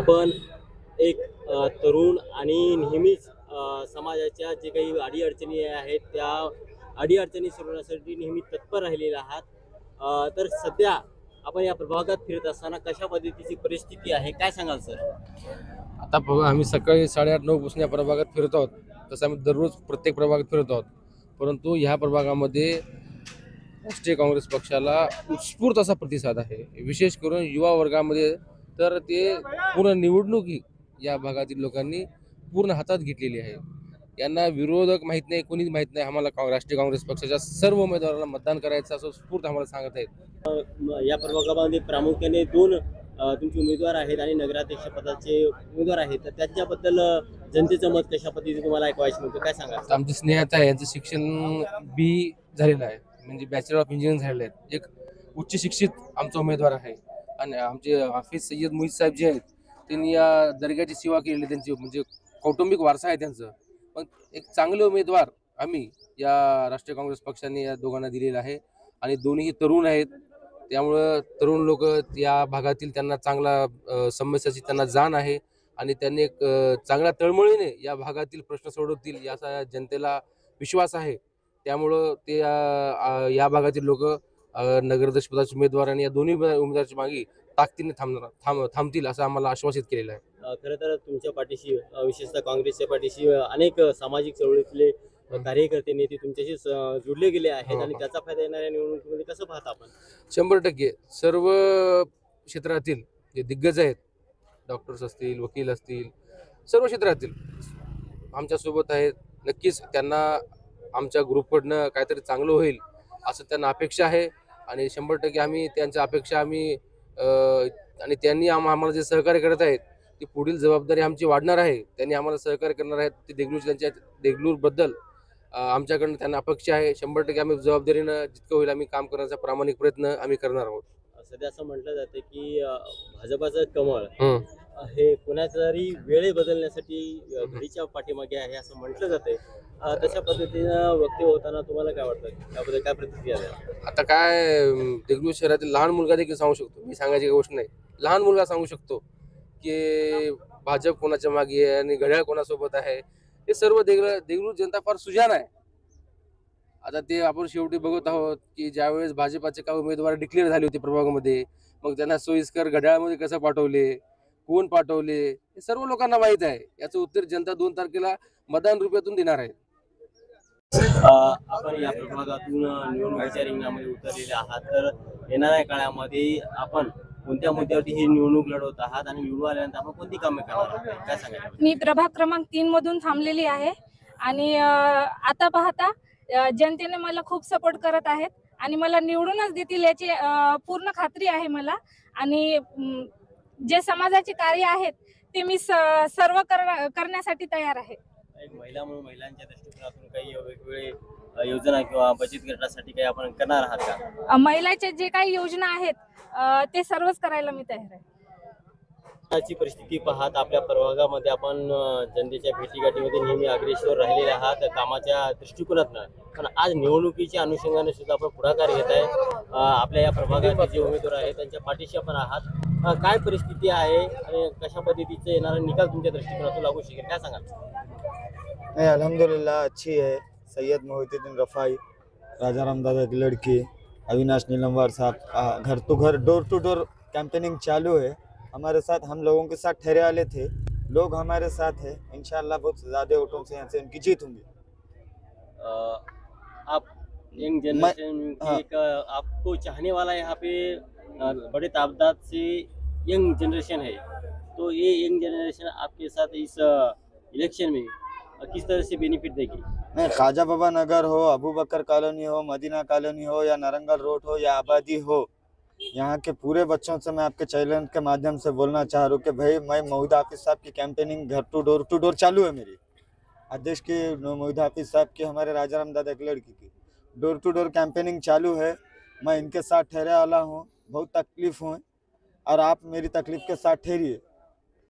आपण एक तरुण आणि नेहमीच समाजाच्या जे काही अडीअडचणी आहेत त्या अडीअडचणी सोडवण्यासाठी नेहमी तत्पर राहिलेले आहात. तर सध्या आपण या प्रभागात फिरत असताना कशा पद्धतीची परिस्थिती आहे काय सांगाल सर? आता बघा, आम्ही सकाळी 8:30-9 पासून या प्रभागात फिरत आहोत. तसं आम्ही दररोज प्रत्येक प्रभागात फिरत आहोत. परंतु ह्या प्रभागामध्ये राष्ट्रीय काँग्रेस पक्षाला उत्स्फूर्त असा प्रतिसाद आहे. विशेष करून युवा वर्गामध्ये तर ते पूर्ण निवडणूक या भागातील लोकांनी पूर्ण हातात घेतलेली आहे. यांना विरोधक माहीत नाही, कोणीच माहीत नाही. आम्हाला राष्ट्रीय काँग्रेस पक्षाच्या सर्व उमेदवारांना मतदान करायचं असं स्फूर्त आम्हाला सांगत आहेत. या प्रभागामध्ये प्रामुख्याने दोन तुमचे उमेदवार आहेत आणि नगराध्यक्ष पदाचे उमेदवार आहेत. तर त्यांच्याबद्दल जनतेचं मत कशा पद्धतीने तुम्हाला ऐकवायचं होतं काय सांगा? आमचे स्नेहत आहे, यांचं शिक्षण बी झालेलं आहे, म्हणजे बॅचलर ऑफ इंजिनिअरिंग झालेलं आहे. एक उच्च शिक्षित आमचा उमेदवार आहे. आणि आमचे हाफिज सय्यद मुईद साहेब जे आहेत त्यांनी या दर्ग्याची सेवा केलेली, त्यांची म्हणजे कौटुंबिक वारसा आहे त्यांचं. पण एक चांगले उमेदवार आम्ही या राष्ट्रीय काँग्रेस पक्षाने या दोघांना दिलेला आहे. आणि दोन्ही तरुण आहेत, त्यामुळं तरुण लोक या भागातील त्यांना चांगला समस्याची त्यांना जाण आहे आणि त्यांनी एक चांगल्या तळमळीने या भागातील प्रश्न सोडवतील याचा जनतेला विश्वास आहे. त्यामुळं ते या भागातील लोक नगराध्यक्ष पदाचे उमेदवार आणि या दोन्ही उमेदवाराच्या मागे ताकदीने थांबतील असं आम्हाला आश्वासित केलेलं आहे. खरं तर तुमच्या पाठीशी विशेषतः काँग्रेसच्या पाठीशी अनेक सामाजिक चळवळीतले कार्यकर्ते नेते तुमच्याशी जोडले गेले आहेत आणि त्याचा फायदा येणाऱ्या निवडणुकीमध्ये कसं पाहता आपण? 100% सर्व क्षेत्रातील जे दिग्गज आहेत, डॉक्टर्स असतील, वकील असतील, सर्व क्षेत्रातील आमच्यासोबत आहेत. नक्कीच त्यांना आमच्या ग्रुपकडनं काहीतरी चांगलं होईल असं त्यांना अपेक्षा आहे. आणि 100% आम्ही त्यांच्या अपेक्षा आणि त्यांनी आम्हाला जे सहकार्य करत आहेत ती पुढील जबाबदारी आमची वाढणार आहे. त्यांनी आम्हाला सहकार्य करणार आहेत. ते देगलूरबद्दल आमच्याकडनं त्यांना अपेक्षा आहे. 100% आम्ही जबाबदारीनं जितकं होईल आम्ही काम करण्याचा प्रामाणिक प्रयत्न आम्ही करणार आहोत. सध्या असं म्हटलं जातं की भाजपाचं कमळ हे कोणाचा तरी वेळ बदलण्यासाठी घडीच्या पाठीमागे आहे असं म्हटलं जातंय. तशा पद्धतीनं वक्तव्य होताना तुम्हाला काय वाटतं, त्याबद्दल काय प्रतिक्रिया द्या? आता काय, देगलूर शहरातील लहान मुलगा देखील सांगू शकतो, मी सांगायची गोष्ट नाही, लहान मुलगा सांगू शकतो की भाजप कोणाच्या मागे आहे आणि घड्याळ कोणासोबत आहे. हे सर्व देगलूर जनता फार सुजाण आहे. आता ते आपण शेवटी बघत आहोत की ज्यावेळेस भाजपाचे काही उमेदवार डिक्लेअर झाले होते प्रभागामध्ये, मग त्यांना सोयीस्कर घड्याळामध्ये कसं पाठवले, कोण पाठवले, हे सर्व लोकांना माहीत आहे. याचं उत्तर जनता 2 तारखेला मतदान रुपयातून देणार आहे. आपण या प्रभागातून निवडणुकीच्या रिंगणामध्ये उतरलेले आहात. तर येणाऱ्या काळामध्ये आपण कोणत्या मुद्द्यावरती ही निवडणूक लढवत आहात आणि निवडून आल्यानंतर आपण कोणती कामे करणार आहात काय सांगा? मी प्रभाग क्रमांक 3 मधून थांबलेली आहे आणि आता पाहता जनतेने मला खूप सपोर्ट करत आहेत आणि मला निवडूनच देतील याची पूर्ण खात्री आहे मला. आणि जे समाजाचे कार्य आहेत ते मी सर्व करण्यासाठी तयार आहे. एक महिला म्हणून महिलांच्या दृष्टिकोनातून काही वेगवेगळे योजना किंवा बचत गटासाठी काही आपण करणार आहात का? महिलांच्या जे काही योजना आहेत ते सर्वच करायला मी तयार आहे. आजची परिस्थिती पाहत आपल्या प्रभागामध्ये आपण जनतेच्या भेटीगाठीमध्ये नेहमी अग्रेसर राहिलेले आहात कामाच्या दृष्टिकोनातून. पण आज निवडणुकीच्या अनुषंगाने सुद्धा आपण पुढाकार घेत आहे. आपल्या या प्रभागाचे जे उमेदवार आहेत त्यांच्या पाठीशी आपण आहात. काय परिस्थिती आहे आणि कशा पद्धतीचे येणारा निकाल तुमच्या दृष्टिकोनातून लागू शकेल काय सांगाल? नहीं, अल्हम्दुलिल्लाह अच्छी है. सैयद मोहिउद्दीन रफ़ाई, राजाराम दादा की लड़की, अविनाश नीलमवार साहब, घर टू घर डोर टू डोर कैंपेनिंग चालू है. हमारे साथ, हम लोगों के साथ ठहरे वाले थे लोग हमारे साथ है. इंशाल्लाह बहुत ज़्यादा वोटों से यहाँ से उनकी जीत होंगी. आप यंग जनरेशन की आपको चाहने वाला यहाँ पे बड़े तादाद से यंग जनरेशन है, तो ये यंग जनरेशन आपके साथ इस इलेक्शन में किस तरह से बेनिफिट देगी? नहीं, ख्वाजा बाबा नगर हो, अबू बकर कॉलोनी हो, मदीना कॉलोनी हो या नारंगल रोड हो या आबादी हो, यहाँ के पूरे बच्चों से मैं आपके चैनल के माध्यम से बोलना चाह रहा हूँ कि भाई मैं मोहिद हाफिज साहब की कैंपेनिंग घर टू डोर चालू है. मेरी अध्यक्ष की मोहिद हाफिज साहब की, हमारे राजाराम दादा की लड़की की डोर टू डोर कैंपेनिंग चालू है. मैं इनके साथ ठहरे वाला हूँ, बहुत तकलीफ हुए और आप मेरी तकलीफ के साथ ठहरिए.